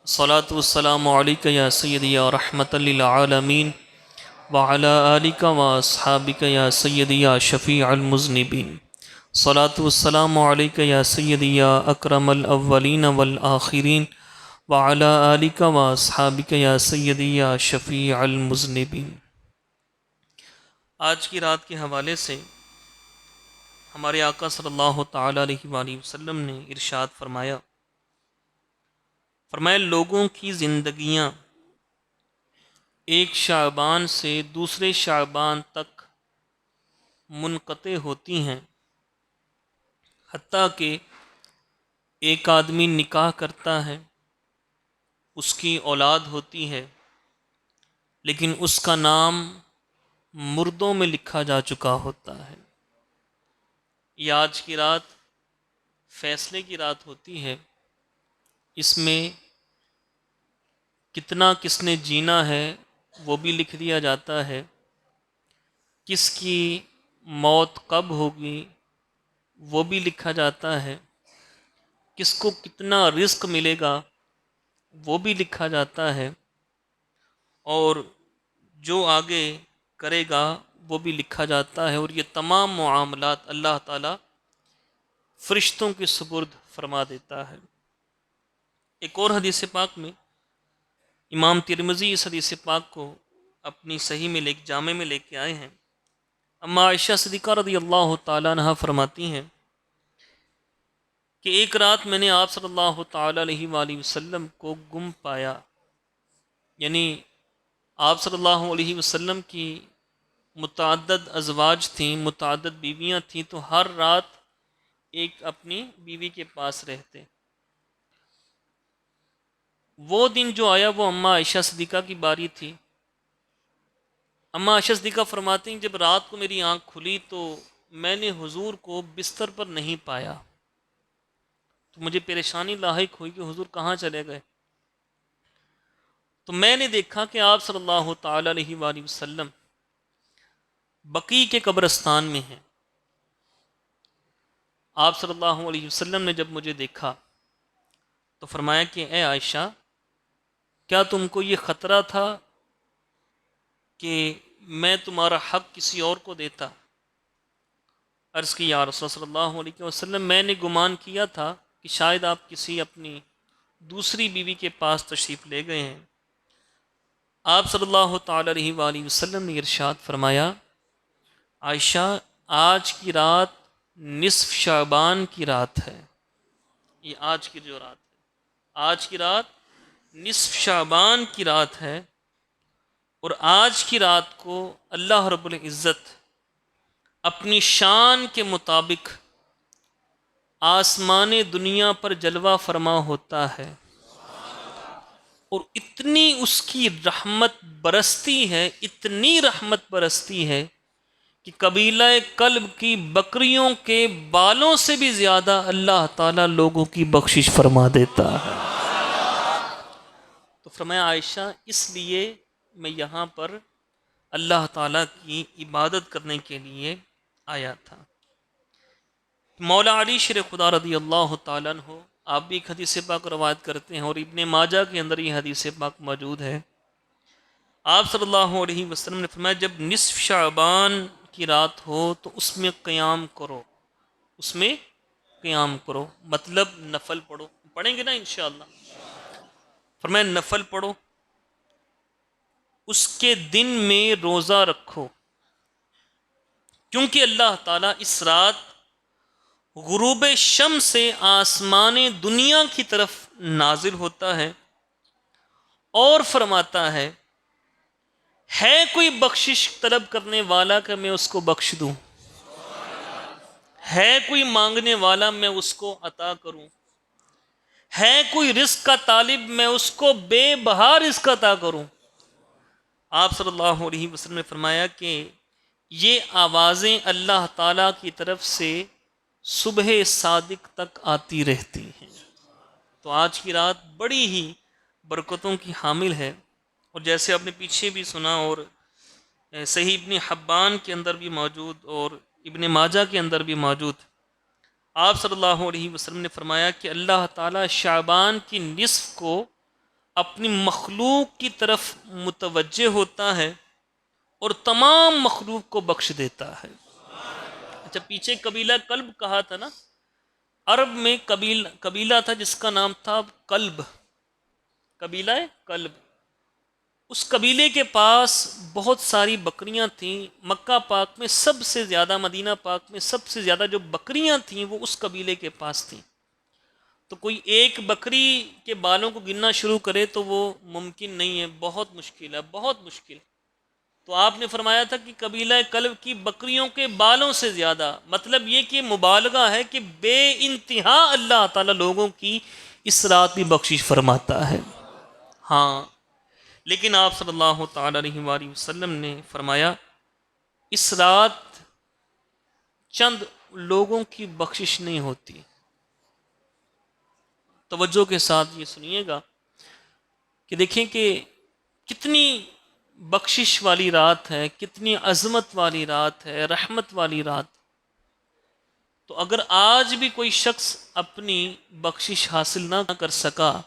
الصلاة والسلام علیک یا سیدی یا رحمت للعالمین وعلی آلک و اصحابک یا سیدی یا شفیع المذنبین۔ الصلاة والسلام علیک یا سیدی یا اکرم الاولین والآخرین وعلی آلک و اصحابک یا سیدی یا شفیع المذنبین۔ آج کی رات کے حوالے سے ہمارے آقا صلی اللہ تعالی علیہ وآلہ وسلم نے ارشاد فرمایا لوگوں کی زندگیاں ایک شعبان سے دوسرے شعبان تک منقطع ہوتی ہیں، حتیٰ کہ ایک آدمی نکاح کرتا ہے، اس کی اولاد ہوتی ہے، لیکن اس کا نام مردوں میں لکھا جا چکا ہوتا ہے۔ یہ آج کی رات فیصلے کی رات ہوتی ہے، اس میں کتنا کس نے جینا ہے وہ بھی لکھ دیا جاتا ہے، کس کی موت کب ہوگی وہ بھی لکھا جاتا ہے، کس کو کتنا رزق ملے گا وہ بھی لکھا جاتا ہے، اور جو آگے کرے گا وہ بھی لکھا جاتا ہے، اور یہ تمام معاملات اللہ تعالیٰ فرشتوں کے سپرد فرما دیتا ہے۔ ایک اور حدیث پاک میں امام ترمذی اس حدیث پاک کو اپنی صحیح میں جامع میں لے کے آئے ہیں۔ اما عائشہ صدیقہ رضی اللہ تعالیٰ عنہ فرماتی ہیں کہ ایک رات میں نے آپ صلی اللہ تعالیٰ علیہ وآلہ وسلم کو گم پایا، یعنی آپ صلی اللہ علیہ وسلم کی متعدد ازواج تھیں، متعدد بیویاں تھیں، تو ہر رات ایک اپنی بیوی کے پاس رہتے۔ وہ دن جو آیا وہ اما عائشہ صدیقہ کی باری تھی۔ اما عائشہ صدیقہ فرماتی ہیں جب رات کو میری آنکھ کھلی تو میں نے حضور کو بستر پر نہیں پایا، تو مجھے پریشانی لاحق ہوئی کہ حضور کہاں چلے گئے۔ تو میں نے دیکھا کہ آپ صلی اللہ تعالی علیہ وآلہ وسلم بقیع کے قبرستان میں ہیں۔ آپ صلی اللہ علیہ وسلم نے جب مجھے دیکھا تو فرمایا کہ اے عائشہ، کیا تم کو یہ خطرہ تھا کہ میں تمہارا حق کسی اور کو دیتا؟ عرض کی یا رسول صلی اللہ علیہ وسلم، میں نے گمان کیا تھا کہ شاید آپ کسی اپنی دوسری بیوی کے پاس تشریف لے گئے ہیں۔ آپ صلی اللہ تعالی علیہ وآلہ وسلم نے ارشاد فرمایا، عائشہ، آج کی رات نصف شعبان کی رات ہے۔ یہ آج کی جو رات ہے، آج کی رات نصف شعبان کی رات ہے، اور آج کی رات کو اللہ رب العزت اپنی شان کے مطابق آسمان دنیا پر جلوہ فرما ہوتا ہے، اور اتنی اس کی رحمت برستی ہے، اتنی رحمت برستی ہے کہ قبیلہ کلب کی بکریوں کے بالوں سے بھی زیادہ اللہ تعالیٰ لوگوں کی بخشش فرما دیتا ہے۔ تو فرمایا عائشہ، اس لیے میں یہاں پر اللہ تعالیٰ کی عبادت کرنے کے لیے آیا تھا۔ مولا علی شیر خدا رضی اللہ تعالیٰ عنہ آپ بھی ایک حدیث پاک روایت کرتے ہیں، اور ابن ماجہ کے اندر یہ حدیث پاک موجود ہے۔ آپ صلی اللہ علیہ وسلم نے فرمایا جب نصف شعبان کی رات ہو تو اس میں قیام کرو، اس میں قیام کرو، مطلب نفل پڑھو، پڑھیں گے نا انشاءاللہ۔ فرمایا نفل پڑھو، اس کے دن میں روزہ رکھو، کیونکہ اللہ تعالیٰ اس رات غروب شمس سے آسمان دنیا کی طرف نازل ہوتا ہے اور فرماتا ہے کوئی بخشش طلب کرنے والا کہ میں اس کو بخش دوں، ہے کوئی مانگنے والا میں اس کو عطا کروں، ہے کوئی رزق کا طالب میں اس کو بے بہا رزق عطا کروں۔ آپ صلی اللہ علیہ وسلم نے فرمایا کہ یہ آوازیں اللہ تعالیٰ کی طرف سے صبح صادق تک آتی رہتی ہیں۔ تو آج کی رات بڑی ہی برکتوں کی حامل ہے، اور جیسے آپ نے پیچھے بھی سنا، اور صحیح ابن حبان کے اندر بھی موجود اور ابن ماجہ کے اندر بھی موجود، آپ صلی اللہ علیہ وسلم نے فرمایا کہ اللہ تعالیٰ شعبان کی نصف کو اپنی مخلوق کی طرف متوجہ ہوتا ہے اور تمام مخلوق کو بخش دیتا ہے۔ اچھا، پیچھے قبیلہ کلب کہا تھا نا، عرب میں قبیلہ تھا جس کا نام تھا کلب، قبیلہ کلب۔ اس قبیلے کے پاس بہت ساری بکریاں تھیں۔ مکہ پاک میں سب سے زیادہ، مدینہ پاک میں سب سے زیادہ جو بکریاں تھیں وہ اس قبیلے کے پاس تھیں۔ تو کوئی ایک بکری کے بالوں کو گننا شروع کرے تو وہ ممکن نہیں ہے، بہت مشکل ہے، بہت مشکل۔ تو آپ نے فرمایا تھا کہ قبیلہ کلب کی بکریوں کے بالوں سے زیادہ، مطلب یہ کہ مبالغہ ہے کہ بے انتہا اللہ تعالیٰ لوگوں کی اس رات بھی بخشش فرماتا ہے۔ ہاں، لیکن آپ صلی اللہ تعالیٰ علیہ وآلہ وسلم نے فرمایا اس رات چند لوگوں کی بخشش نہیں ہوتی۔ توجہ کے ساتھ یہ سنیے گا کہ دیکھیں کہ کتنی بخشش والی رات ہے، کتنی عظمت والی رات ہے، رحمت والی رات۔ تو اگر آج بھی کوئی شخص اپنی بخشش حاصل نہ کر سکا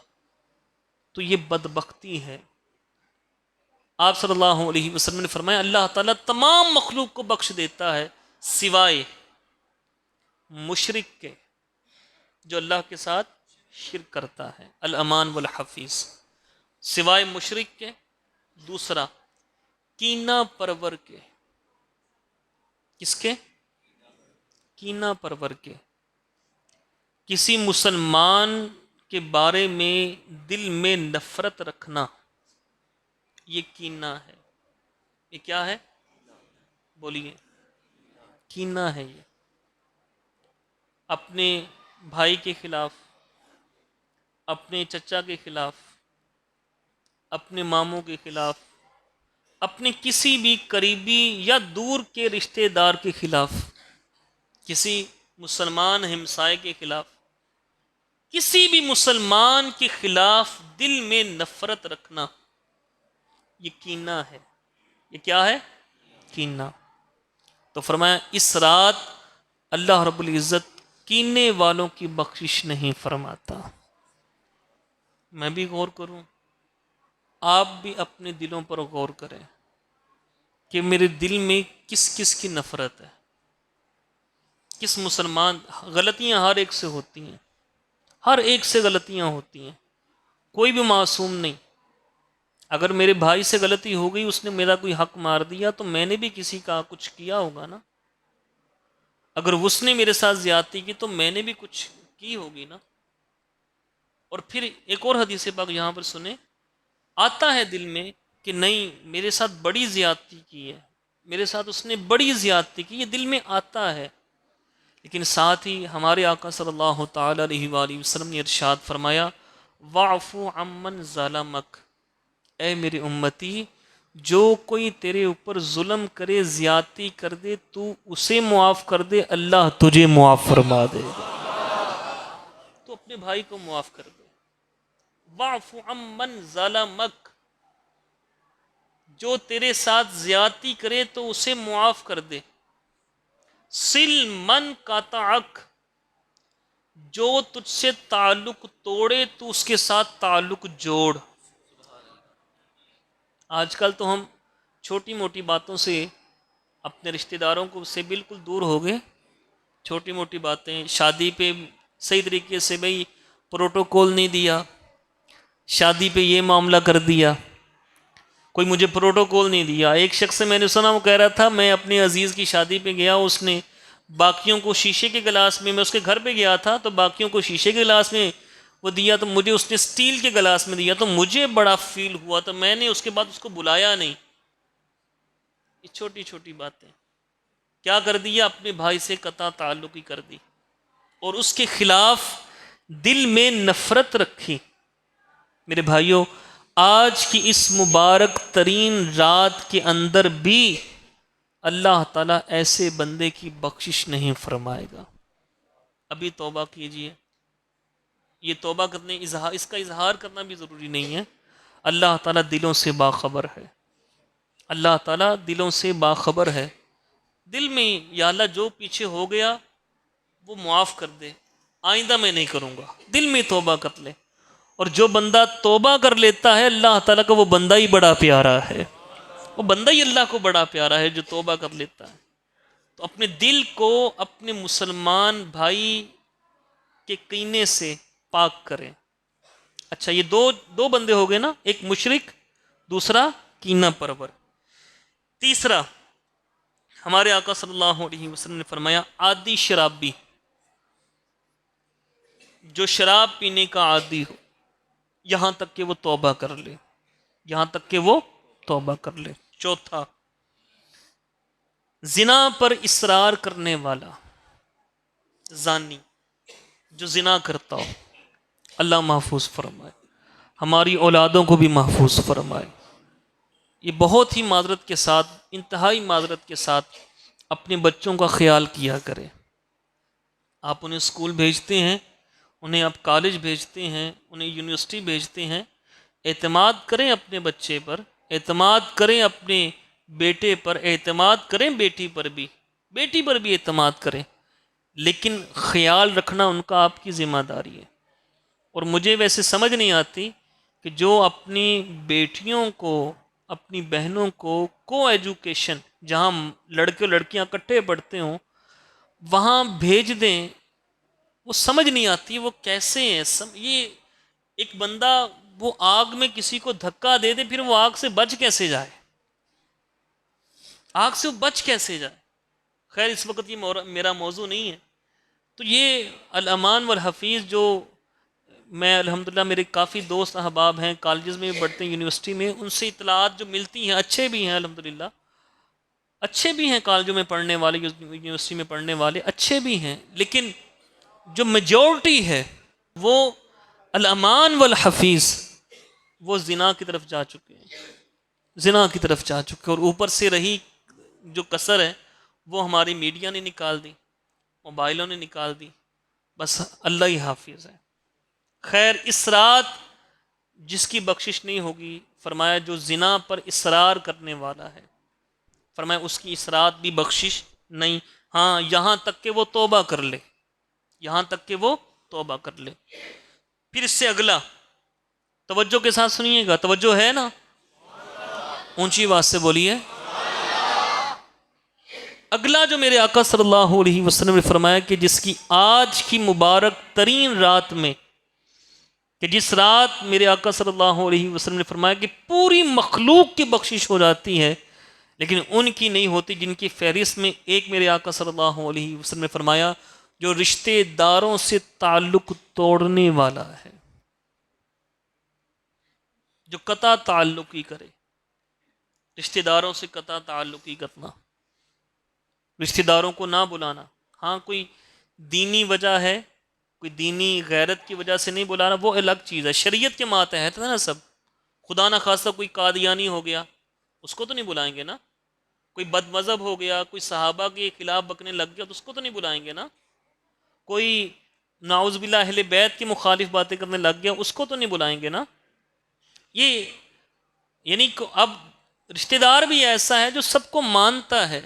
تو یہ بدبختی ہے۔ آپ صلی اللہ علیہ وسلم نے فرمایا اللہ تعالیٰ تمام مخلوق کو بخش دیتا ہے سوائے مشرک کے، جو اللہ کے ساتھ شرک کرتا ہے، الامان والحفیظ، سوائے مشرک کے۔ دوسرا، کینہ پرور کے۔ کس کے؟ کینہ پرور کے۔ کسی مسلمان کے بارے میں دل میں نفرت رکھنا، یہ کینہ ہے۔ یہ کیا ہے؟ بولیے، کینہ ہے۔ یہ اپنے بھائی کے خلاف، اپنے چچا کے خلاف، اپنے ماموں کے خلاف، اپنے کسی بھی قریبی یا دور کے رشتہ دار کے خلاف، کسی مسلمان ہمسائے کے خلاف، کسی بھی مسلمان کے خلاف دل میں نفرت رکھنا، یہ کینہ ہے۔ یہ کیا ہے؟ کینہ۔ تو فرمایا اس رات اللہ رب العزت کینے والوں کی بخشش نہیں فرماتا۔ میں بھی غور کروں، آپ بھی اپنے دلوں پر غور کریں کہ میرے دل میں کس کس کی نفرت ہے، کس مسلمان۔ غلطیاں ہر ایک سے ہوتی ہیں، ہر ایک سے غلطیاں ہوتی ہیں، کوئی بھی معصوم نہیں۔ اگر میرے بھائی سے غلطی ہو گئی، اس نے میرا کوئی حق مار دیا تو میں نے بھی کسی کا کچھ کیا ہوگا نا۔ اگر اس نے میرے ساتھ زیادتی کی تو میں نے بھی کچھ کی ہوگی نا۔ اور پھر ایک اور حدیث پاک یہاں پر سنیں، آتا ہے دل میں کہ نہیں میرے ساتھ بڑی زیادتی کی ہے، میرے ساتھ اس نے بڑی زیادتی کی، یہ دل میں آتا ہے۔ لیکن ساتھ ہی ہمارے آقا صلی اللہ تعالیٰ علیہ وآلہ وسلم نے ارشاد فرمایا وَاعْفُ عَمَّنْ ظَلَمَكَ، اے میری امتی، جو کوئی تیرے اوپر ظلم کرے، زیادتی کر دے، تو اسے معاف کر دے، اللہ تجھے معاف فرما دے گا۔ تو اپنے بھائی کو معاف کر دے۔ وَاعْفُ عَمَّنْ ظَلَمَكَ، جو تیرے ساتھ زیادتی کرے تو اسے معاف کر دے۔ صِلْ مَنْ قَطَعَكَ، جو تجھ سے تعلق توڑے تو اس کے ساتھ تعلق جوڑ۔ آج کل تو ہم چھوٹی موٹی باتوں سے اپنے رشتہ داروں کو سے بالکل دور ہو گئے۔ چھوٹی موٹی باتیں، شادی پہ صحیح طریقے سے بھئی پروٹوکول نہیں دیا، شادی پہ یہ معاملہ کر دیا، کوئی مجھے پروٹوکول نہیں دیا۔ ایک شخص سے میں نے سنا، وہ کہہ رہا تھا میں اپنے عزیز کی شادی پہ گیا، اس نے باقیوں کو شیشے کے گلاس میں اس کے گھر پہ گیا تھا تو باقیوں کو شیشے کے گلاس میں وہ دیا، تو مجھے اس نے سٹیل کے گلاس میں دیا، تو مجھے بڑا فیل ہوا، تو میں نے اس کے بعد اس کو بلایا نہیں۔ یہ چھوٹی چھوٹی باتیں کیا کر دیا، اپنے بھائی سے قطع تعلقی کر دی اور اس کے خلاف دل میں نفرت رکھی۔ میرے بھائیوں، آج کی اس مبارک ترین رات کے اندر بھی اللہ تعالیٰ ایسے بندے کی بخشش نہیں فرمائے گا۔ ابھی توبہ کیجئے۔ یہ توبہ کرنے اس کا اظہار کرنا بھی ضروری نہیں ہے۔ اللہ تعالیٰ دلوں سے باخبر ہے، اللہ تعالیٰ دلوں سے باخبر ہے۔ دل میں یا اللہ جو پیچھے ہو گیا وہ معاف کر دے، آئندہ میں نہیں کروں گا، دل میں توبہ کر لے اور جو بندہ توبہ کر لیتا ہے اللہ تعالیٰ کا وہ بندہ ہی بڑا پیارا ہے، وہ بندہ ہی اللہ کو بڑا پیارا ہے جو توبہ کر لیتا ہے۔ تو اپنے دل کو اپنے مسلمان بھائی کے کینے سے پاک کریں۔ اچھا یہ دو بندے ہو گئے نا، ایک مشرک، دوسرا کینہ پرور۔ تیسرا ہمارے آقا صلی اللہ علیہ وسلم نے فرمایا عادی شرابی، جو شراب پینے کا عادی ہو یہاں تک کہ وہ توبہ کر لے، یہاں تک کہ وہ توبہ کر لے۔ چوتھا زنا پر اصرار کرنے والا، زانی جو زنا کرتا ہو، اللہ محفوظ فرمائے، ہماری اولادوں کو بھی محفوظ فرمائے۔ یہ بہت ہی معذرت کے ساتھ، انتہائی معذرت کے ساتھ اپنے بچوں کا خیال کیا کریں۔ آپ انہیں اسکول بھیجتے ہیں، انہیں آپ کالج بھیجتے ہیں، انہیں یونیورسٹی بھیجتے ہیں، اعتماد کریں اپنے بچے پر، اعتماد کریں اپنے بیٹے پر، اعتماد کریں بیٹی پر بھی اعتماد کریں، لیکن خیال رکھنا ان کا آپ کی ذمہ داری ہے۔ اور مجھے ویسے سمجھ نہیں آتی کہ جو اپنی بیٹیوں کو، اپنی بہنوں کو ایجوکیشن جہاں لڑکے لڑکیاں اکٹھے پڑھتے ہوں وہاں بھیج دیں، وہ سمجھ نہیں آتی وہ کیسے ہیں۔ یہ ایک بندہ وہ آگ میں کسی کو دھکا دے دے، پھر وہ آگ سے بچ کیسے جائے؟ آگ سے وہ بچ کیسے جائے؟ خیر اس وقت یہ میرا موضوع نہیں ہے۔ تو یہ الامان والحفیظ جو میں الحمدللہ میرے کافی دوست احباب ہیں، کالجز میں بھی پڑھتے ہیں، یونیورسٹی میں، ان سے اطلاعات جو ملتی ہیں اچھے بھی ہیں الحمدللہ، اچھے بھی ہیں کالجوں میں پڑھنے والے، یونیورسٹی میں پڑھنے والے اچھے بھی ہیں، لیکن جو میجورٹی ہے وہ الامان والحفیظ وہ زنا کی طرف جا چکے ہیں، زنا کی طرف جا چکے، اور اوپر سے رہی جو کسر ہے وہ ہماری میڈیا نے نکال دی، موبائلوں نے نکال دی، بس اللہ ہی حافظ ہے۔ خیر اس رات جس کی بخشش نہیں ہوگی، فرمایا جو زنا پر اصرار کرنے والا ہے، فرمایا اس کی اس رات بھی بخشش نہیں، ہاں یہاں تک کہ وہ توبہ کر لے، یہاں تک کہ وہ توبہ کر لے۔ پھر اس سے اگلا توجہ کے ساتھ سنیے گا، توجہ ہے نا؟ اونچی آواز سے بولیے۔ اگلا جو میرے آقا صلی اللہ علیہ وسلم نے فرمایا کہ جس کی آج کی مبارک ترین رات میں، کہ جس رات میرے آقا صلی اللہ علیہ وسلم نے فرمایا کہ پوری مخلوق کی بخشش ہو جاتی ہے لیکن ان کی نہیں ہوتی، جن کی فہرست میں ایک میرے آقا صلی اللہ علیہ وسلم نے فرمایا جو رشتہ داروں سے تعلق توڑنے والا ہے، جو قطع تعلقی کرے، رشتہ داروں سے قطع تعلقی کرنا، رشتہ داروں کو نہ بلانا۔ ہاں کوئی دینی وجہ ہے، کوئی دینی غیرت کی وجہ سے نہیں بلانا، وہ الگ چیز ہے، شریعت کے ماتحت ہے نا سب۔ خدا نہ خواستہ کوئی قادیانی ہو گیا، اس کو تو نہیں بلائیں گے نا۔ کوئی بد مذہب ہو گیا، کوئی صحابہ کے خلاف بکنے لگ گیا تو اس کو تو نہیں بلائیں گے نا۔ کوئی نعوذ باللہ اہل بیت کی مخالف باتیں کرنے لگ گیا، اس کو تو نہیں بلائیں گے نا۔ یہ یعنی اب رشتہ دار بھی ایسا ہے جو سب کو مانتا ہے،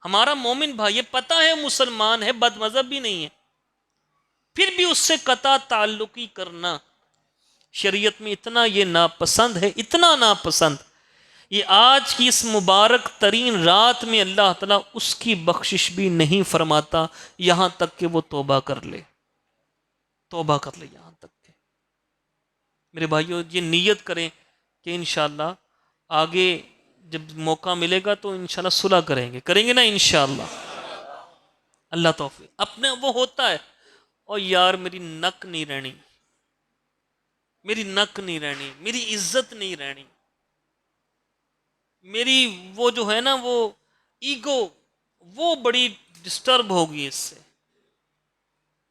ہمارا مومن بھائی، یہ پتہ ہے مسلمان ہے، بد مذہب بھی نہیں ہے، پھر بھی اس سے قطع تعلقی کرنا شریعت میں اتنا یہ ناپسند ہے، اتنا ناپسند۔ یہ آج کی اس مبارک ترین رات میں اللہ تعالیٰ اس کی بخشش بھی نہیں فرماتا یہاں تک کہ وہ توبہ کر لے، توبہ کر لے یہاں تک کہ۔ میرے بھائیو یہ نیت کریں کہ انشاءاللہ آگے جب موقع ملے گا تو انشاءاللہ صلح کریں گے نا انشاءاللہ۔ اللہ توفیق۔ اپنے وہ ہوتا ہے اور یار میری نک نہیں رہنی، میری نک نہیں رہنی، میری عزت نہیں رہنی، میری وہ جو ہے نا وہ ایگو وہ بڑی ڈسٹرب ہوگی، اس سے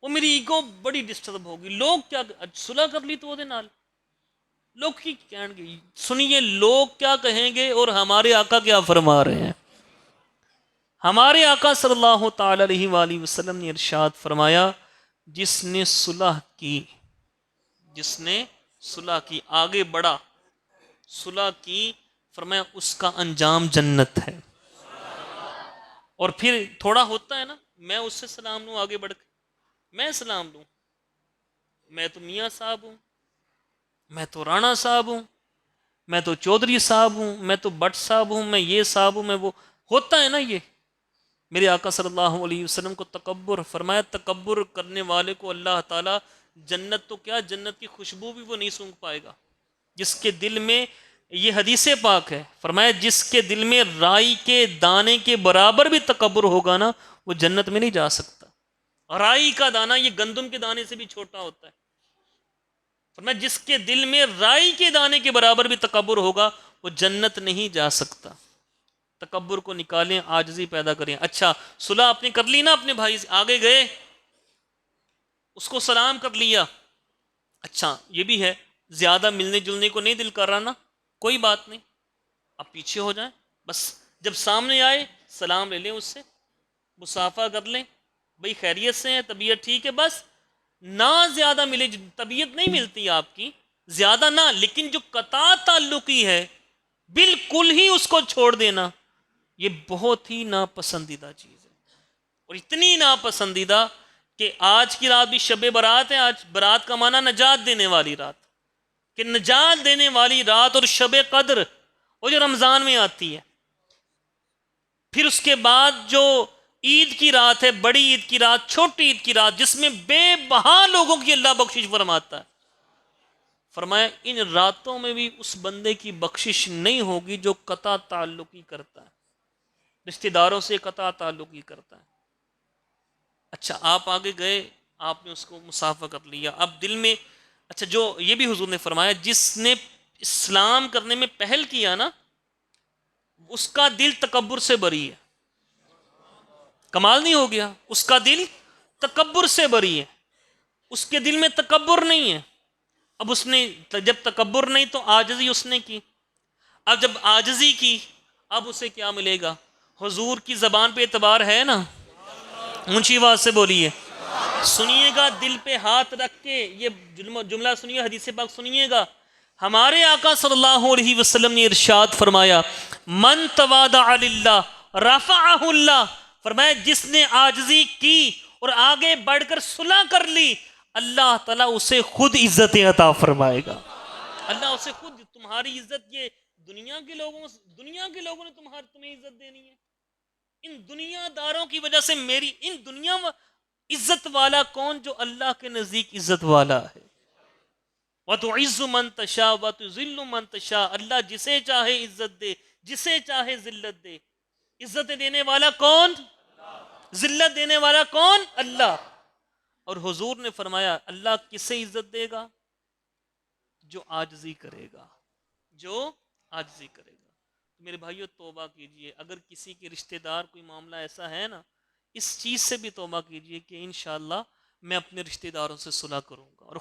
وہ میری ایگو بڑی ڈسٹرب ہوگی۔ لوگ کیا صلح کر لی تو وہ دے نال لوگ کی کہیں گے، سنیے لوگ کیا کہیں گے اور ہمارے آقا کیا فرما رہے ہیں۔ ہمارے آقا صلی اللہ تعالی علیہ وآلہ وسلم نے ارشاد فرمایا جس نے صلح کی، جس نے صلح کی، آگے بڑھا، صلح کی، فرمایا اس کا انجام جنت ہے۔ اور پھر تھوڑا ہوتا ہے نا، میں اس سے سلام لوں، آگے بڑھ کے میں سلام لوں، میں تو میاں صاحب ہوں، میں تو رانا صاحب ہوں، میں تو چودھری صاحب ہوں، میں تو بٹ صاحب ہوں، میں یہ صاحب ہوں، میں وہ. ہوتا ہے نا یہ. میرے آقا صلی اللہ علیہ وسلم کو تکبر فرمایا، تکبر کرنے والے کو اللہ تعالیٰ جنت تو کیا، جنت کی خوشبو بھی وہ نہیں سونگھ پائے گا. جس کے دل میں، یہ حدیث پاک ہے، فرمایا جس کے دل میں رائی کے دانے کے برابر بھی تکبر ہوگا نا، وہ جنت میں نہیں جا سکتا. رائی کا دانہ یہ گندم کے دانے سے بھی چھوٹا ہوتا ہے. فرمایا جس کے دل میں رائی کے دانے کے برابر بھی تکبر ہوگا وہ جنت نہیں جا سکتا. تکبر کو نکالیں، عاجزی پیدا کریں. اچھا، صلح آپ نے کر لی نا اپنے بھائی سے، آگے گئے اس کو سلام کر لیا. اچھا یہ بھی ہے، زیادہ ملنے جلنے کو نہیں دل کر رہا نا، کوئی بات نہیں، آپ پیچھے ہو جائیں. بس جب سامنے آئے سلام لے لیں اس سے، مصافحہ کر لیں، بھئی خیریت سے ہیں، طبیعت ٹھیک ہے. بس نہ زیادہ ملے، طبیعت نہیں ملتی آپ کی زیادہ نہ، لیکن جو قطع تعلقی ہے بالکل ہی اس کو چھوڑ دینا، یہ بہت ہی ناپسندیدہ چیز ہے. اور اتنی ناپسندیدہ کہ آج کی رات بھی شب برات ہے. آج برات کا معنی نجات دینے والی رات، کہ نجات دینے والی رات. اور شب قدر وہ جو رمضان میں آتی ہے، پھر اس کے بعد جو عید کی رات ہے، بڑی عید کی رات، چھوٹی عید کی رات، جس میں بے بہا لوگوں کی اللہ بخشش فرماتا ہے. فرمایا ان راتوں میں بھی اس بندے کی بخشش نہیں ہوگی جو قطع تعلقی کرتا ہے، رشتہ داروں سے قطع تعلقی کرتا ہے. اچھا آپ آگے گئے، آپ نے اس کو مصافحہ کر لیا. اب دل میں، اچھا جو یہ بھی حضور نے فرمایا جس نے اسلام کرنے میں پہل کیا نا، اس کا دل تکبر سے بری ہے. کمال نہیں ہو گیا؟ اس کا دل تکبر سے بری ہے، اس کے دل میں تکبر نہیں ہے. اب اس نے جب تکبر نہیں تو عاجزی اس نے کی. اب جب عاجزی کی، اب اسے کیا ملے گا؟ حضور کی زبان پہ اعتبار ہے نا، اونچی آواز سے بولیے، سنیے گا دل پہ ہاتھ رکھ کے یہ جملہ سنیے، حدیث پاک سنیے گا. ہمارے آقا صلی اللہ علیہ وسلم نے ارشاد فرمایا، من تواضع للہ رفعہ اللہ. فرمایا جس نے عاجزی کی اور آگے بڑھ کر صلح کر لی، اللہ تعالیٰ اسے خود عزت عطا فرمائے گا. اللہ اسے خود، تمہاری عزت یہ دنیا کے لوگوں نے تمہیں عزت دینی ہے. ان دنیا داروں کی وجہ سے میری ان دنیا عزت والا کون؟ جو اللہ کے نزدیک عزت والا ہے. وَتُعِزُّ مَن تَشَاءُ وَتُذِلُّ مَن تَشَاءُ. اللہ جسے چاہے عزت دے، جسے چاہے ذلت دے. عزت دینے والا کون؟ ذلت دینے والا کون؟ اللہ. اور حضور نے فرمایا اللہ کسے عزت دے گا؟ جو عاجزی کرے گا، جو عاجزی کرے گا. تو میرے بھائیو توبہ کیجئے. اگر کسی کے رشتہ دار کوئی معاملہ ایسا ہے نا، اس چیز سے بھی توبہ کیجئے کہ انشاءاللہ میں اپنے رشتہ داروں سے صلح کروں گا. اور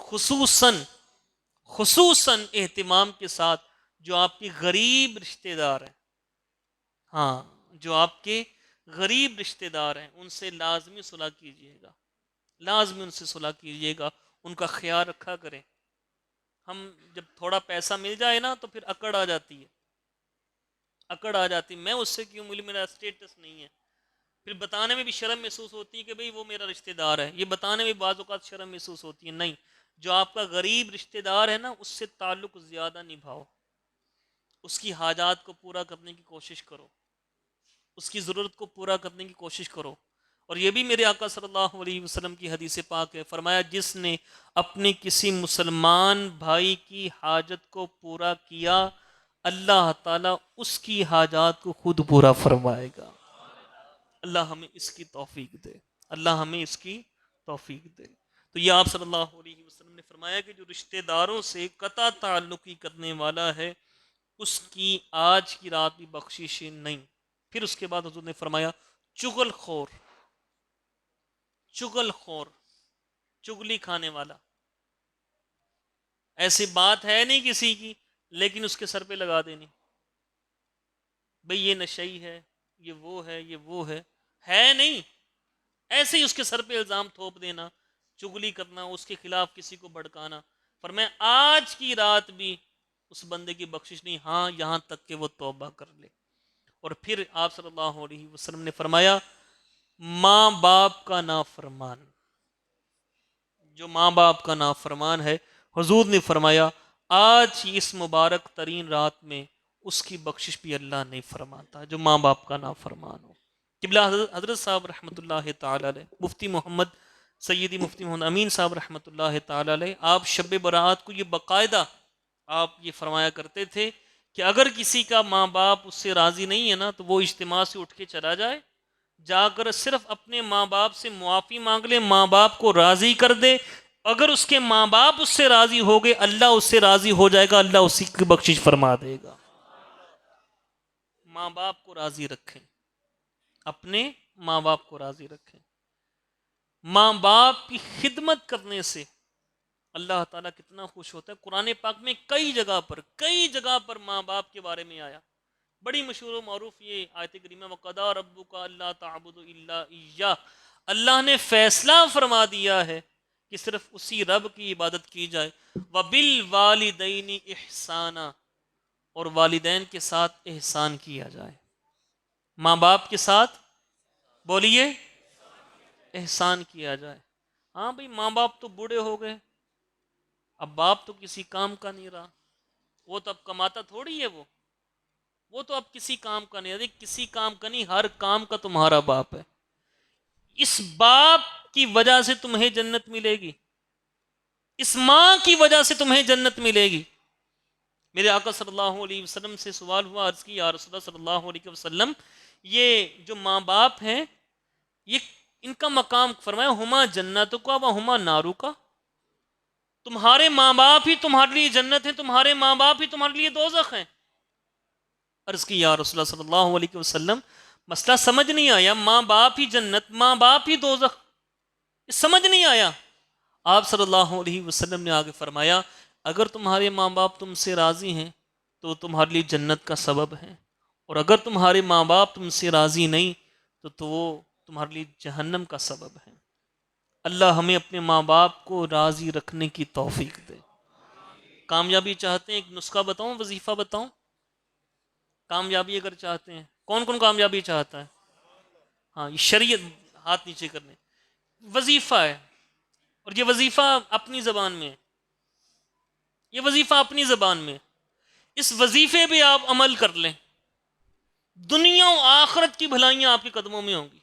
خصوصاً اہتمام کے ساتھ جو آپ کے غریب رشتہ دار ہیں، ہاں جو آپ کے غریب رشتہ دار ہیں، ان سے لازمی صلح کیجئے گا، لازمی ان سے صلح کیجئے گا، ان کا خیال رکھا کریں. ہم جب تھوڑا پیسہ مل جائے نا تو پھر اکڑ آ جاتی ہے، اکڑ آ جاتی. میں اس سے کیوں ملی، میرا اسٹیٹس نہیں ہے. پھر بتانے میں بھی شرم محسوس ہوتی ہے کہ بھئی وہ میرا رشتہ دار ہے. یہ بتانے میں بعض اوقات شرم محسوس ہوتی ہے. نہیں، جو آپ کا غریب رشتہ دار ہے نا، اس سے تعلق زیادہ نبھاؤ، اس کی حاجات کو پورا کرنے کی کوشش کرو، اس کی ضرورت کو پورا کرنے کی کوشش کرو. اور یہ بھی میرے آقا صلی اللہ علیہ وسلم کی حدیث پاک ہے. فرمایا جس نے اپنے کسی مسلمان بھائی کی حاجت کو پورا کیا، اللہ تعالیٰ اس کی حاجات کو خود پورا فرمائے گا. اللہ ہمیں اس کی توفیق دے، اللہ ہمیں اس کی توفیق دے. تو یہ آپ صلی اللہ علیہ وسلم نے فرمایا کہ جو رشتہ داروں سے قطع تعلقی کرنے والا ہے، اس کی آج کی رات بھی بخشش نہیں. پھر اس کے بعد حضور نے فرمایا چغل خور، چغل خور، چگلی کھانے والا. ایسی بات ہے نہیں کسی کی لیکن اس کے سر پہ لگا دینی، بھئی یہ نشئی ہے، یہ وہ ہے، یہ وہ ہے نہیں، ایسے ہی اس کے سر پہ الزام تھوپ دینا، چگلی کرنا، اس کے خلاف کسی کو بھڑکانا. فرمایا آج کی رات بھی اس بندے کی بخشش نہیں، ہاں یہاں تک کہ وہ توبہ کر لے. اور پھر آپ صلی اللہ علیہ وسلم نے فرمایا ماں باپ کا نافرمان، جو ماں باپ کا نافرمان ہے، حضور نے فرمایا آج اس مبارک ترین رات میں اس کی بخشش بھی اللہ نہیں فرماتا جو ماں باپ کا نافرمان ہو۔ قبلہ حضرت صاحب رحمۃ اللہ تعالی علیہ، مفتی محمد سیدی مفتی محمد امین صاحب رحمۃ اللہ تعالی علیہ، آپ شب برات کو یہ باقاعدہ آپ یہ فرمایا کرتے تھے کہ اگر کسی کا ماں باپ اس سے راضی نہیں ہے نا تو وہ اجتماع سے اٹھ کے چلا جائے، جا کر صرف اپنے ماں باپ سے معافی مانگ لے، ماں باپ کو راضی کر دے۔ اگر اس کے ماں باپ اس سے راضی ہو گئے، اللہ اس سے راضی ہو جائے گا، اللہ اسی کی بخشش فرما دے گا۔ ماں باپ کو راضی رکھیں، اپنے ماں باپ کو راضی رکھیں۔ ماں باپ کی خدمت کرنے سے اللہ تعالیٰ کتنا خوش ہوتا ہے۔ قرآن پاک میں کئی جگہ پر ماں باپ کے بارے میں آیا۔ بڑی مشہور و معروف یہ آیت کریمہ وَقَضَىٰ رَبُّكَ أَلَّا تَعْبُدُوا إِلَّا إِيَّاهُ، اللہ نے فیصلہ فرما دیا ہے کہ صرف اسی رب کی عبادت کی جائے۔ وَبِالْوَالِدَيْنِ إِحْسَانًا، اور والدین کے ساتھ احسان کیا جائے۔ ماں باپ کے ساتھ بولیے احسان کیا جائے۔ ہاں بھئی ماں باپ تو بوڑھے ہو گئے، اب باپ تو کسی کام کا نہیں رہا، وہ تو اب کماتا تھوڑی ہے، وہ تو اب کسی کام کا نہیں ہے۔ کسی کام کا نہیں، ہر کام کا تمہارا باپ ہے۔ اس باپ کی وجہ سے تمہیں جنت ملے گی، اس ماں کی وجہ سے تمہیں جنت ملے گی۔ میرے آقا صلی اللہ علیہ وسلم سے سوال ہوا، عرض کی یا رسول اللہ صلی اللہ علیہ وسلم، یہ جو ماں باپ ہیں یہ ان کا مقام، فرمایا ہما جنت کا و ہما نارو کا، تمہارے ماں باپ ہی تمہارے لیے جنت ہیں، تمہارے ماں باپ ہی تمہارے لیے دوزخ ہیں۔ عرض کی یا رسول اللہ صلی اللہ علیہ وسلم، مسئلہ سمجھ نہیں آیا، ماں باپ ہی جنت، ماں باپ ہی دوزخ، سمجھ نہیں آیا۔ آپ صلی اللہ علیہ وسلم نے آگے فرمایا اگر تمہارے ماں باپ تم سے راضی ہیں تو وہ تمہارے لیے جنت کا سبب ہے، اور اگر تمہارے ماں باپ تم سے راضی نہیں تو وہ تمہارے لیے جہنم کا سبب ہے۔ اللہ ہمیں اپنے ماں باپ کو راضی رکھنے کی توفیق دے۔ کامیابی چاہتے ہیں، ایک نسخہ بتاؤں، وظیفہ بتاؤں؟ کامیابی اگر چاہتے ہیں، کون کون کامیابی چاہتا ہے؟ ہاں، یہ شریعت، ہاتھ نیچے کرنے، وظیفہ ہے، اور یہ وظیفہ اپنی زبان میں ہے، یہ وظیفہ اپنی زبان میں ہے۔ اس وظیفے پہ آپ عمل کر لیں، دنیا و آخرت کی بھلائیاں آپ کے قدموں میں ہوں گی۔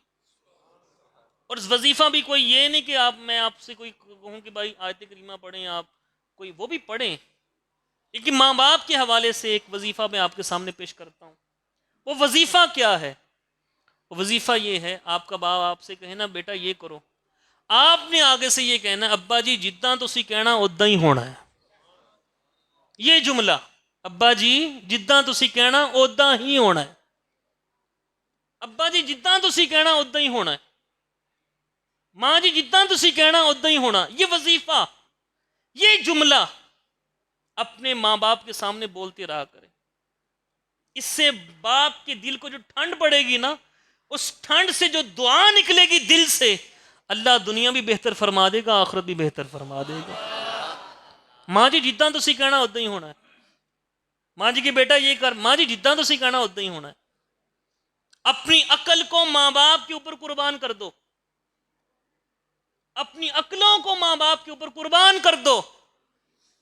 اور اس وظیفہ بھی کوئی یہ نہیں کہ میں آپ سے کوئی کہوں کہ بھائی آیت کریمہ پڑھیں، آپ کوئی وہ بھی پڑھیں، لیکن ماں باپ کے حوالے سے ایک وظیفہ میں آپ کے سامنے پیش کرتا ہوں۔ وہ وظیفہ کیا ہے؟ وہ وظیفہ یہ ہے، آپ کا باپ آپ سے کہے نا بیٹا یہ کرو، آپ نے آگے سے یہ کہنا ابا جی جتنا تسی کہنا ادھا ہی ہونا ہے۔ یہ جملہ، ابا جی جتنا تسی کہنا ادھا ہی ہونا ہے، ابا جی جتنا تسی کہنا ادھا ہی ہونا ہے، ماں جی جتنا تسی کہنا ادھا ہی ہونا۔ یہ وظیفہ، یہ جملہ اپنے ماں باپ کے سامنے بولتے رہا کریں۔ اس سے باپ کے دل کو جو ٹھنڈ پڑے گی نا، اس ٹھنڈ سے جو دعا نکلے گی دل سے، اللہ دنیا بھی بہتر فرما دے گا، آخرت بھی بہتر فرما دے گا۔ ماں جی جتنا تسی کہنا ادھا ہی ہونا ہے، ماں جی کہ بیٹا یہ کر، ماں جی جتنا تسی کہنا ادھا ہی ہونا ہے۔ اپنی عقل کو ماں باپ کے اوپر قربان کر دو، اپنی عقلوں کو ماں باپ کے اوپر قربان کر دو۔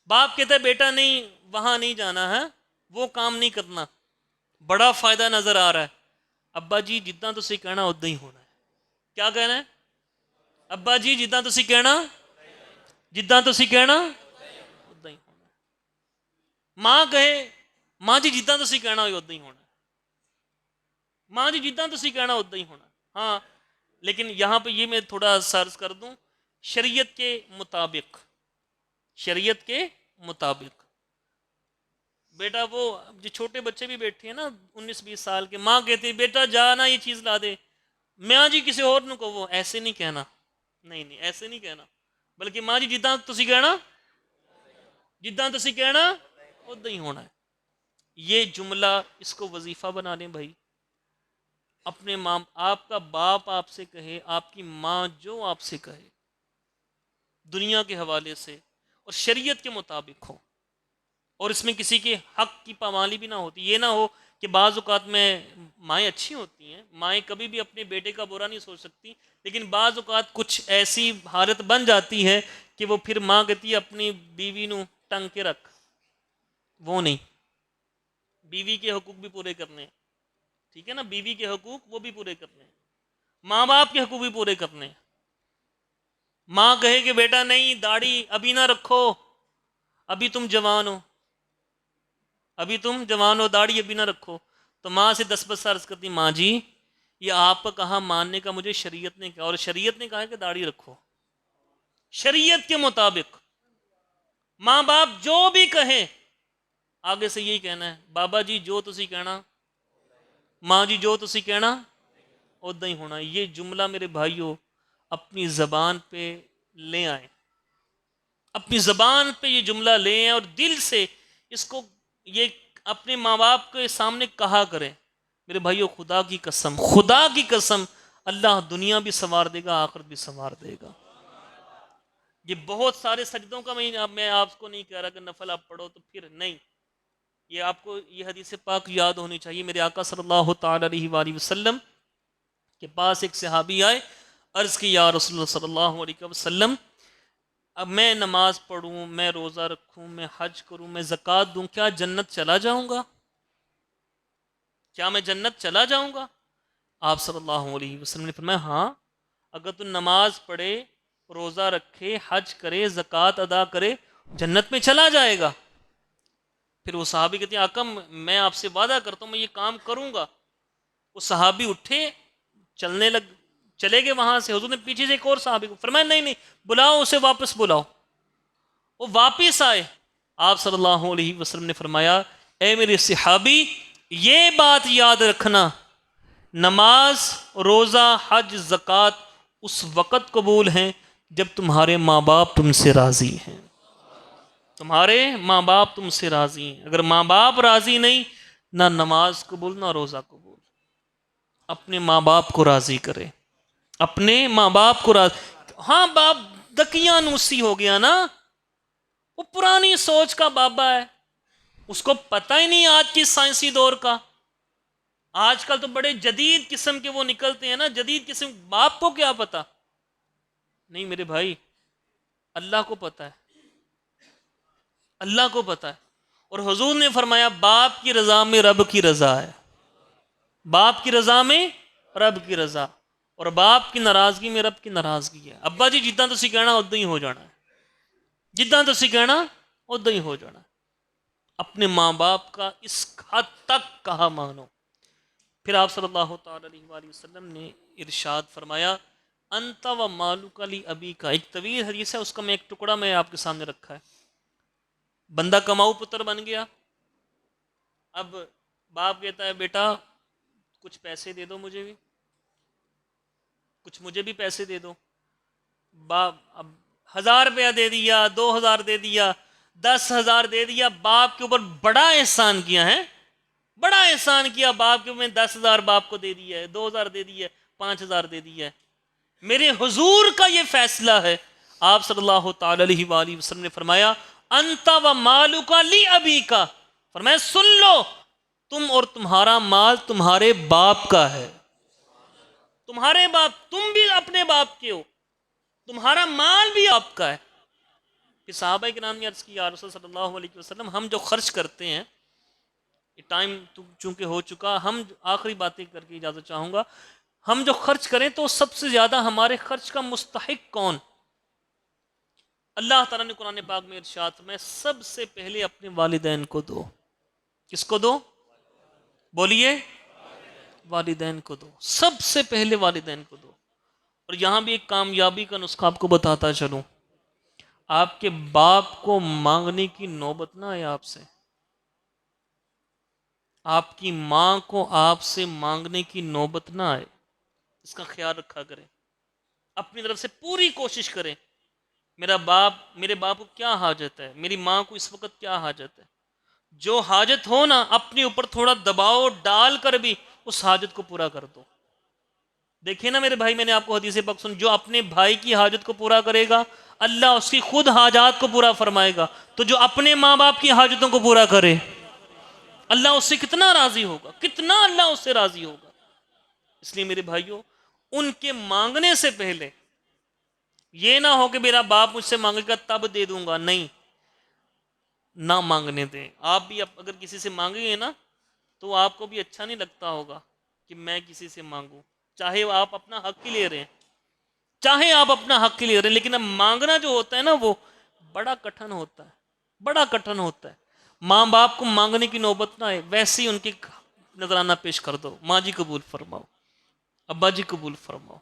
باپ کہتا ہے بیٹا نہیں وہاں نہیں جانا ہے، وہ کام نہیں کرنا، بڑا فائدہ نظر آ رہا ہے، ابا جی جتنا تسی کہنا ادھا ہی ہونا ہے۔ کیا کہنا ہے؟ ابا جی جتنا تسی کہنا، جتنا تسی کہنا ادھا ہی ہونا ہے۔ ماں کہے ماں جی جتنا تسی کہنا ادھا ہی ہونا ہے، ماں جی جتنا تسی کہنا ادھا ہی ہونا ہے۔ ہاں لیکن یہاں پہ یہ میں تھوڑا سرچ کر دوں، شریعت کے مطابق، شریعت کے مطابق بیٹا وہ جو چھوٹے بچے بھی بیٹھے ہیں نا 19-20 سال کے، ماں کہتی ہے بیٹا جا نا یہ چیز لا دے، ماں جی کسی اور نو کو وہ ایسے نہیں کہنا، نہیں ایسے نہیں کہنا، بلکہ ماں جی جتنا تسی کہنا، جتنا تسی کہنا ادھا ہی ہونا ہے۔ یہ جملہ اس کو وظیفہ بنا لیں بھائی۔ اپنے ماں، آپ کا باپ آپ سے کہے، آپ کی ماں جو آپ سے کہے، دنیا کے حوالے سے اور شریعت کے مطابق ہو، اور اس میں کسی کے حق کی پامالی بھی نہ ہوتی۔ یہ نہ ہو کہ بعض اوقات میں مائیں اچھی ہوتی ہیں، مائیں کبھی بھی اپنے بیٹے کا برا نہیں سوچ سکتی، لیکن بعض اوقات کچھ ایسی حالت بن جاتی ہے کہ وہ پھر ماں کہتی ہے اپنی بیوی نو ٹنگ کے رکھ، وہ نہیں. بیوی کے حقوق بھی پورے کرنے ہیں. ٹھیک ہے نا, بیوی کے حقوق وہ بھی پورے کرنے ہیں, ماں باپ کے حقوق بھی پورے کرنے ہیں. ماں کہے کہ بیٹا نہیں داڑھی ابھی نہ رکھو, ابھی تم جوان ہو, ابھی تم جوان ہو, داڑھی ابھی نہ رکھو, تو ماں سے 10 بس عرض کرتی ماں جی یہ آپ کا کہا ماننے کا مجھے شریعت نے کہا, اور شریعت نے کہا کہ داڑھی رکھو. شریعت کے مطابق ماں باپ جو بھی کہیں آگے سے یہی کہنا ہے, بابا جی جو تسی کہنا, ماں جی جو تسی کہنا ادا ہی ہونا. یہ جملہ میرے بھائیوں اپنی زبان پہ لے آئیں, اپنی زبان پہ یہ جملہ لے آئیں اور دل سے اس کو یہ اپنے ماں باپ کے سامنے کہا کریں. میرے بھائیوں خدا کی قسم, خدا کی قسم, اللہ دنیا بھی سنوار دے گا, آخرت بھی سنوار دے گا. یہ بہت سارے سجدوں کا میں آپ کو نہیں کہہ رہا کہ نفل آپ پڑھو تو پھر نہیں, یہ آپ کو یہ حدیث پاک یاد ہونی چاہیے. میرے آقا صلی اللہ تعالی علیہ وآلہ وسلم کے پاس ایک صحابی آئے, عرض کی یا رسول اللہ صلی اللہ علیہ وسلم اب میں نماز پڑھوں, میں روزہ رکھوں, میں حج کروں, میں زکوٰۃ دوں, کیا جنت چلا جاؤں گا؟ کیا میں جنت چلا جاؤں گا؟ آپ صلی اللہ علیہ وسلم نے فرمایا ہاں, اگر تو نماز پڑھے, روزہ رکھے, حج کرے, زکوٰۃ ادا کرے, جنت میں چلا جائے گا. پھر وہ صحابی کہتے ہیں آقا میں آپ سے وعدہ کرتا ہوں میں یہ کام کروں گا. وہ صحابی اٹھے, چلے گئے وہاں سے. حضور نے پیچھے سے ایک اور صحابی کو فرمایا نہیں نہیں بلاؤ اسے, واپس بلاؤ. وہ واپس آئے. آپ صلی اللہ علیہ وسلم نے فرمایا اے میرے صحابی یہ بات یاد رکھنا, نماز, روزہ, حج, زکوٰۃ اس وقت قبول ہیں جب تمہارے ماں باپ تم سے راضی ہیں. تمہارے ماں باپ تم سے راضی ہیں. اگر ماں باپ راضی نہیں, نہ نماز قبول نہ روزہ قبول. اپنے ماں باپ کو راضی کرے, اپنے ماں باپ کو راضی. ہاں باپ دقیانوسی ہو گیا نا, وہ پرانی سوچ کا بابا ہے, اس کو پتہ ہی نہیں آج کی سائنسی دور کا. آج کل تو بڑے جدید قسم کے وہ نکلتے ہیں نا, جدید قسم. باپ کو کیا پتا؟ نہیں میرے بھائی, اللہ کو پتا ہے, اللہ کو پتا ہے. اور حضور نے فرمایا باپ کی رضا میں رب کی رضا ہے, باپ کی رضا میں رب کی رضا, اور باپ کی ناراضگی میں رب کی ناراضگی ہے. ابا جی جتنا تسی کہنا ادا ہی ہو جانا ہے, جتنا تسی کہنا ادا ہی ہو جانا ہے. اپنے ماں باپ کا اس حد تک کہا مانو. پھر آپ صلی اللہ تعالی علیہ وآلہ وسلم نے ارشاد فرمایا انت و مالک لی ابی کا. ایک طویل حدیث ہے, اس کا میں ایک ٹکڑا میں آپ کے سامنے رکھا ہے. بندہ کماؤ پتر بن گیا. اب باپ کہتا ہے بیٹا کچھ پیسے دے دو مجھے بھی, کچھ مجھے بھی پیسے دے دو. باپ اب 1000 روپیہ دے دیا, 2000 دے دیا, 10,000 دے دیا. باپ کے اوپر بڑا احسان کیا ہے, بڑا احسان کیا باپ کے اوپر. 10,000 باپ کو دے دیا ہے, 2,000 دے دیا ہے, 5,000 دے دیا ہے. میرے حضور کا یہ فیصلہ ہے. آپ صلی اللہ تعالی علیہ وآلہ وسلم نے فرمایا انت و مالک لی ابی کا. فرمایا سن لو, تم اور تمہارا مال تمہارے باپ کا ہے. تمہارے باپ, تم بھی اپنے باپ کے ہو, تمہارا مال بھی آپ کا ہے. کہ صحابہ کرام نے عرض کی یا رسول صلی اللہ علیہ وسلم ہم جو خرچ کرتے ہیں, ٹائم چونکہ ہو چکا, ہم آخری باتیں کر کے اجازت چاہوں گا. ہم جو خرچ کریں تو سب سے زیادہ ہمارے خرچ کا مستحق کون؟ اللہ تعالیٰ نے قرآن پاک میں ارشاد میں سب سے پہلے اپنے والدین کو دو. کس کو دو؟ بولیے, والدین کو دو. سب سے پہلے والدین کو دو. اور یہاں بھی ایک کامیابی کا نسخہ آپ کو بتاتا چلوں, آپ کے باپ کو مانگنے کی نوبت نہ آئے آپ سے, آپ کی ماں کو آپ سے مانگنے کی نوبت نہ آئے. اس کا خیال رکھا کریں, اپنی طرف سے پوری کوشش کریں. میرے باپ کو کیا حاجت ہے, میری ماں کو اس وقت کیا حاجت ہے. جو حاجت ہو نا اپنے اوپر تھوڑا دباؤ ڈال کر بھی اس حاجت کو پورا کر دو. دیکھیں نا میرے بھائی, میں نے آپ کو حدیث پاک سن, جو اپنے بھائی کی حاجت کو پورا کرے گا اللہ اس کی خود حاجات کو پورا فرمائے گا. تو جو اپنے ماں باپ کی حاجتوں کو پورا کرے اللہ اس سے کتنا راضی ہوگا, کتنا اللہ اس سے راضی ہوگا. اس لیے میرے بھائیوں ان کے مانگنے سے پہلے یہ نہ ہو کہ میرا باپ مجھ سے مانگے گا تب دے دوں گا, نہیں, نہ مانگنے دیں. آپ بھی اگر کسی سے مانگیں گے نا تو آپ کو بھی اچھا نہیں لگتا ہوگا کہ میں کسی سے مانگوں، چاہے وہ آپ اپنا حق ہی لے رہے ہیں، چاہے آپ اپنا حق ہی لے رہے ہیں، لیکن اب مانگنا جو ہوتا ہے نا وہ بڑا کٹھن ہوتا ہے، بڑا کٹھن ہوتا ہے. ماں باپ کو مانگنے کی نوبت نہ آئے، ویسے ہی ان کی نذرانہ پیش کر دو، ماں جی قبول فرماؤ، ابا جی قبول فرماؤ.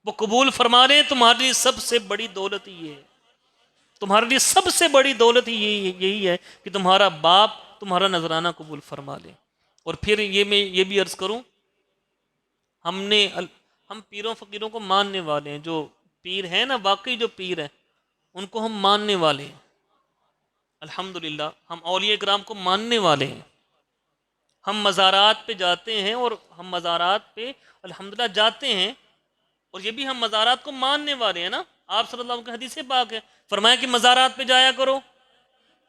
وہ قبول فرما رہے ہیں، تمہارے لیے سب سے بڑی دولت ہی یہ ہے، تمہارے لیے سب سے بڑی دولت ہی یہی ہے کہ تمہارا باپ تمہارا نذرانہ قبول فرما لے. اور پھر میں یہ بھی عرض کروں، ہم پیروں فقیروں کو ماننے والے ہیں، جو پیر ہیں نا، واقعی جو پیر ہیں ان کو ہم ماننے والے ہیں. الحمدللہ ہم اولیاء کرام کو ماننے والے ہیں. ہم مزارات پہ جاتے ہیں، اور ہم مزارات پہ الحمدللہ جاتے ہیں، اور یہ بھی ہم مزارات کو ماننے والے ہیں نا. آپ صلی اللہ علیہ وسلم کی حدیث پاک ہے، فرمایا کہ مزارات پہ جایا کرو.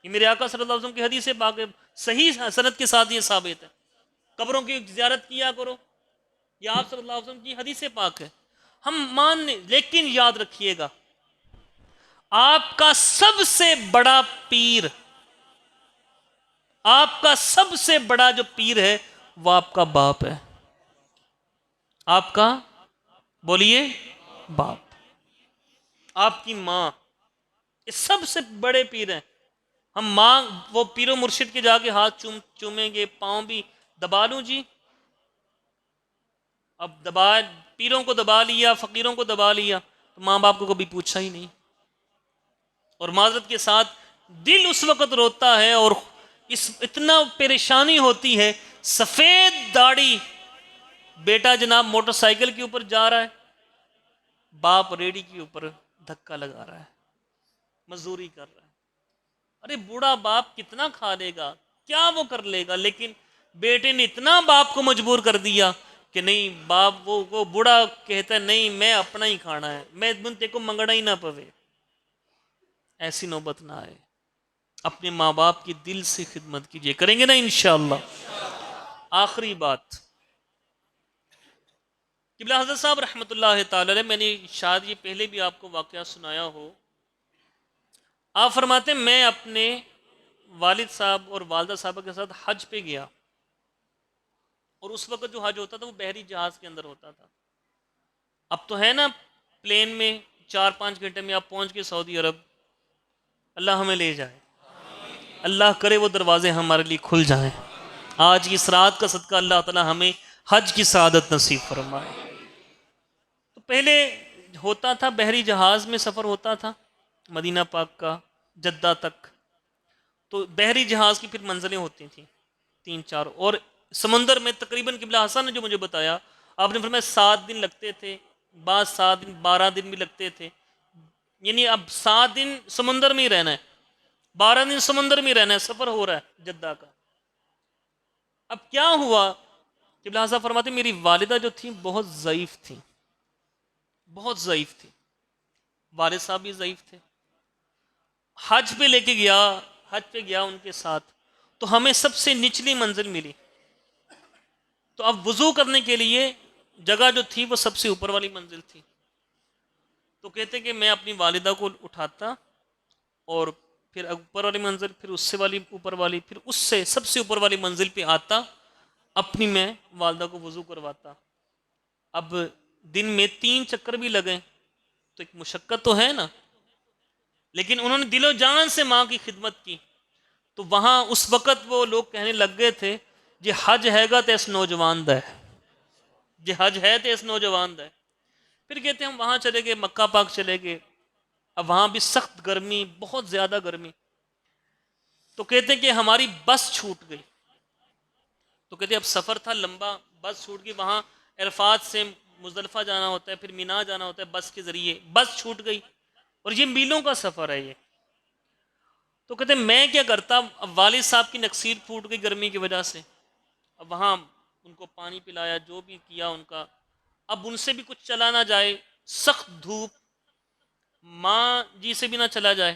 یہ میرے آقا صلی اللہ علیہ وسلم کی حدیث پاک ہے، صحیح سند کے ساتھ یہ ثابت ہے. قبروں کی زیارت کیا کرو، یہ آپ صلی اللہ علیہ وسلم کی حدیث پاک ہے. ہم ماننے، لیکن یاد رکھیے گا آپ کا سب سے بڑا پیر، آپ کا سب سے بڑا جو پیر ہے وہ آپ کا باپ ہے. آپ کا، بولیے، باپ، آپ کی ماں، یہ سب سے بڑے پیر ہیں. ہم ماں، وہ پیر و مرشد کے جا کے ہاتھ چومیں گے، پاؤں بھی دبا لوں جی. اب پیروں کو دبا لیا، فقیروں کو دبا لیا، تو ماں باپ کو کبھی پوچھا ہی نہیں. اور معذرت کے ساتھ دل اس وقت روتا ہے، اور اتنا پریشانی ہوتی ہے. سفید داڑھی بیٹا جناب موٹر سائیکل کے اوپر جا رہا ہے، باپ ریڑھی کے اوپر دھکا لگا رہا ہے، مزدوری کر رہا ہے. ارے بوڑھا باپ کتنا کھا لے گا، کیا وہ کر لے گا؟ لیکن بیٹے نے اتنا باپ کو مجبور کر دیا کہ نہیں، باپ وہ بوڑھا کہتا ہے نہیں، میں اپنا ہی کھانا ہے، میں بنتے کو منگنا ہی نہ پوے. ایسی نوبت نہ آئے. اپنے ماں باپ کی دل سے خدمت کیجئے، کریں گے نا انشاءاللہ. آخری بات، قبلہ حضرت صاحب رحمۃ اللہ تعالی علیہ، میں نے شاید یہ پہلے بھی آپ کو واقعہ سنایا ہو. آپ فرماتے ہیں میں اپنے والد صاحب اور والدہ صاحبہ کے ساتھ حج پہ گیا، اور اس وقت جو حج ہوتا تھا وہ بحری جہاز کے اندر ہوتا تھا. اب تو ہے نا پلین میں 4-5 گھنٹے میں آپ پہنچ گئے سعودی عرب. اللہ ہمیں لے جائے، اللہ کرے وہ دروازے ہمارے لیے کھل جائیں. آج کی اس رات کا صدقہ اللہ تعالی ہمیں حج کی سعادت نصیب فرمائے. تو پہلے ہوتا تھا بحری جہاز میں سفر ہوتا تھا مدینہ پاک کا، جدہ تک. تو بحری جہاز کی پھر منزلیں ہوتی تھیں 3-4، اور سمندر میں تقریباً قبلہ حسن نے جو مجھے بتایا، آپ نے فرمایا 7 دن لگتے تھے، بعض 7 دن 12 دن بھی لگتے تھے. یعنی اب 7 دن سمندر میں ہی رہنا ہے، 12 دن سمندر میں ہی رہنا ہے، سفر ہو رہا ہے جدہ کا. اب کیا ہوا، قبلہ حسن فرماتے میری والدہ جو تھیں بہت ضعیف تھیں، بہت ضعیف تھی. والد صاحب بھی ضعیف تھے. حج پہ لے کے گیا، حج پہ گیا ان کے ساتھ، تو ہمیں سب سے نچلی منزل ملی. تو اب وضو کرنے کے لیے جگہ جو تھی وہ سب سے اوپر والی منزل تھی. تو کہتے کہ میں اپنی والدہ کو اٹھاتا، اور پھر اوپر والی منزل، پھر اس سے والی اوپر والی، پھر اس سے سب سے اوپر والی منزل پہ آتا، اپنی میں والدہ کو وضو کرواتا. اب دن میں 3 چکر بھی لگے تو ایک مشقت تو ہے نا، لیکن انہوں نے دل و جان سے ماں کی خدمت کی. تو وہاں اس وقت وہ لوگ کہنے لگ گئے تھے جی حج ہے گا تو اس نوجوان دا ہے، جی حج ہے تو اس نوجوان دا ہے. پھر کہتے ہیں ہم وہاں چلے گئے، مکہ پاک چلے گئے. اب وہاں بھی سخت گرمی، بہت زیادہ گرمی. تو کہتے ہیں کہ ہماری بس چھوٹ گئی. تو کہتے ہیں اب سفر تھا لمبا، بس چھوٹ گئی. وہاں عرفات سے مزدلفہ جانا ہوتا ہے، پھر مینا جانا ہوتا ہے بس کے ذریعے، بس چھوٹ گئی، اور یہ میلوں کا سفر ہے یہ. تو کہتے ہیں میں کیا کرتا، اب والد صاحب کی نکسیر پھوٹ گئی گرمی کی وجہ سے. اب وہاں ان کو پانی پلایا، جو بھی کیا ان کا. اب ان سے بھی کچھ چلا نہ جائے، سخت دھوپ، ماں جی سے بھی نہ چلا جائے.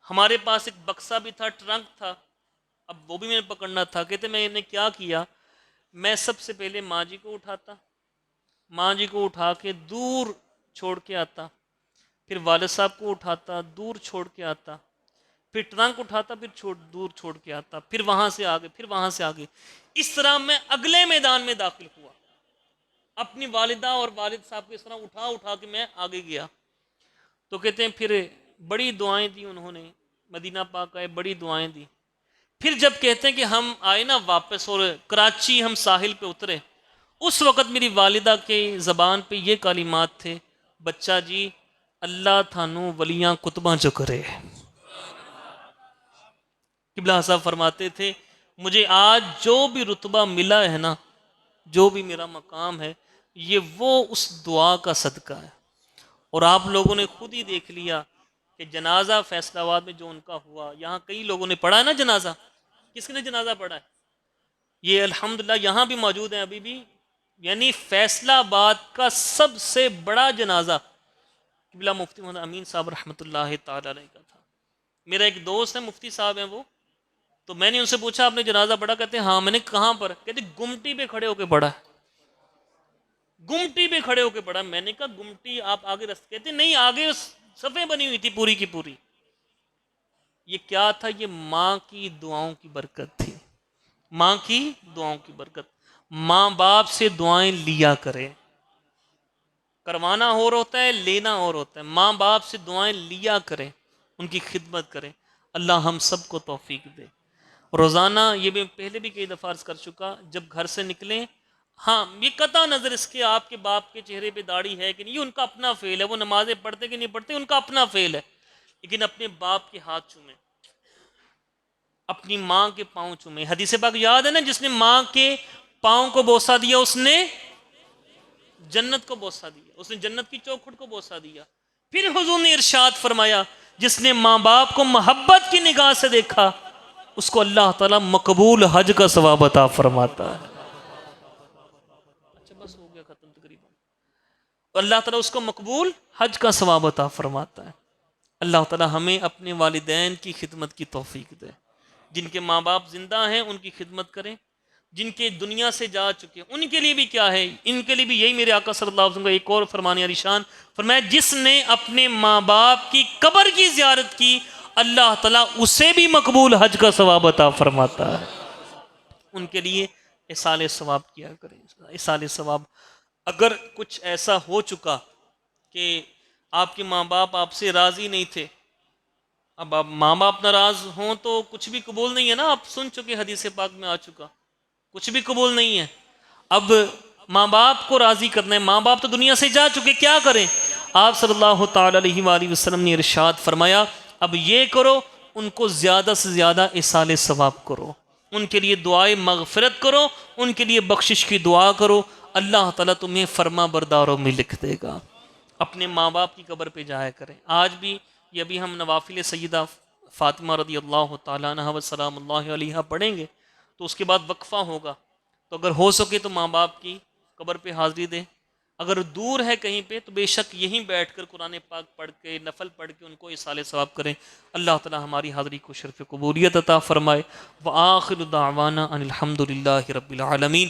ہمارے پاس ایک بکسا بھی تھا، ٹرنک تھا، اب وہ بھی میں نے پکڑنا تھا. کہتے میں نے کیا کیا، میں سب سے پہلے ماں جی کو اٹھاتا، ماں جی کو اٹھا کے دور چھوڑ کے آتا، پھر والد صاحب کو اٹھاتا، دور چھوڑ کے آتا، پھر ٹرنک اٹھاتا، پھر دور چھوڑ کے آتا، پھر وہاں سے آگے، پھر وہاں سے آگے. اس طرح میں اگلے میدان میں داخل ہوا، اپنی والدہ اور والد صاحب کو اس طرح اٹھا اٹھا کے میں آگے گیا. تو کہتے ہیں پھر بڑی دعائیں دی انہوں نے، مدینہ پاک آئے، بڑی دعائیں دی. پھر جب کہتے ہیں کہ ہم آئے نا واپس اور کراچی ہم ساحل پہ اترے، اس وقت میری والدہ کے زبان پہ یہ کلمات تھے: بچہ جی، اللہ تھانو ولیاں کتباں جو کرے. قبلہ صاحب فرماتے تھے مجھے آج جو بھی رتبہ ملا ہے نا، جو بھی میرا مقام ہے، یہ وہ اس دعا کا صدقہ ہے. اور آپ لوگوں نے خود ہی دیکھ لیا کہ جنازہ فیصل آباد میں جو ان کا ہوا، یہاں کئی لوگوں نے پڑھا ہے نا جنازہ. کس نے جنازہ پڑھا ہے؟ یہ الحمدللہ یہاں بھی موجود ہیں ابھی بھی. یعنی فیصل آباد کا سب سے بڑا جنازہ قبلہ مفتی محمد امین صاحب رحمۃ اللہ تعالی علیہ کا تھا. میرا ایک دوست ہے، مفتی صاحب ہیں وہ، تو میں نے ان سے پوچھا آپ نے جنازہ پڑھا؟ کہتے ہیں ہاں. میں نے کہاں پر؟ کہتے گمٹی پہ کھڑے ہو کے پڑھا. گمٹی پہ کھڑے ہو کے پڑھا. میں نے کہا گمٹی آپ آگے رستے؟ کہتے نہیں، آگے صفیں بنی ہوئی تھی پوری کی پوری. یہ کیا تھا؟ یہ ماں کی دعاؤں کی برکت تھی. ماں کی دعاؤں کی برکت. ماں باپ سے دعائیں لیا کرے. کروانا اور ہوتا ہے، لینا اور ہوتا ہے. ماں باپ سے دعائیں لیا کریں، ان کی خدمت کریں. اللہ ہم سب کو توفیق دے. روزانہ، یہ بھی پہلے بھی کئی دفعہ عرض کر چکا، جب گھر سے نکلیں، ہاں یہ قطع نظر اس کے آپ کے باپ کے چہرے پہ داڑھی ہے کہ نہیں، یہ ان کا اپنا فعل ہے، وہ نمازیں پڑھتے کہ نہیں پڑھتے ان کا اپنا فعل ہے، لیکن اپنے باپ کے ہاتھ چومیں، اپنی ماں کے پاؤں چومیں. حدیث پاک یاد ہے نا، جس نے ماں کے پاؤں کو بوسہ دیا اس نے جنت کو بوسہ دیا، اس نے جنت کی چوکھٹ کو بوسہ دیا. پھر حضور نے ارشاد فرمایا جس نے ماں باپ کو محبت کی نگاہ سے دیکھا اس کو اللہ تعالیٰ مقبول حج کا ثواب عطا فرماتا ہے. اچھا بس ہو گیا ختم تقریباً. اللہ تعالیٰ اس کو مقبول حج کا ثواب عطا فرماتا ہے. اللہ تعالیٰ ہمیں اپنے والدین کی خدمت کی توفیق دے. جن کے ماں باپ زندہ ہیں ان کی خدمت کریں، جن کے دنیا سے جا چکے ان کے لیے بھی کیا ہے، ان کے لیے بھی یہی میرے آقا صلی اللہ علیہ وسلم کا ایک اور فرمان عالی شان فرمایا: جس نے اپنے ماں باپ کی قبر کی زیارت کی اللہ تعالیٰ اسے بھی مقبول حج کا ثواب عطا فرماتا ہے. ان کے لیے اصال ثواب کیا کریں. اصال ثواب. اگر کچھ ایسا ہو چکا کہ آپ کے ماں باپ آپ سے راضی نہیں تھے، اب آپ ماں باپ ناراض ہوں تو کچھ بھی قبول نہیں ہے نا. آپ سن چکے، حدیث پاک میں آ چکا، کچھ بھی قبول نہیں ہے. اب ماں باپ کو راضی کرنا ہے، ماں باپ تو دنیا سے جا چکے، کیا کریں؟ آپ صلی اللہ تعالی علیہ وآلہ وسلم نے ارشاد فرمایا اب یہ کرو، ان کو زیادہ سے زیادہ اصال ثواب کرو، ان کے لیے دعائے مغفرت کرو، ان کے لیے بخشش کی دعا کرو. اللہ تعالیٰ تمہیں فرما برداروں میں لکھ دے گا. اپنے ماں باپ کی قبر پہ جایا کریں. آج بھی یہ ابھی ہم نوافل سیدہ فاطمہ رضی اللہ تعالیٰ عنہ و سلام اللہ علیہ پڑھیں گے تو اس کے بعد وقفہ ہوگا. تو اگر ہو سکے تو ماں باپ کی قبر پہ حاضری دیں. اگر دور ہے کہیں پہ تو بے شک یہیں بیٹھ کر قرآن پاک پڑھ کے، نفل پڑھ کے ان کو اصال ثواب کریں. اللہ تعالی ہماری حاضری کو شرف قبولیت عطا فرمائے. وآخر دعوانا ان الحمد للہ رب العالمین.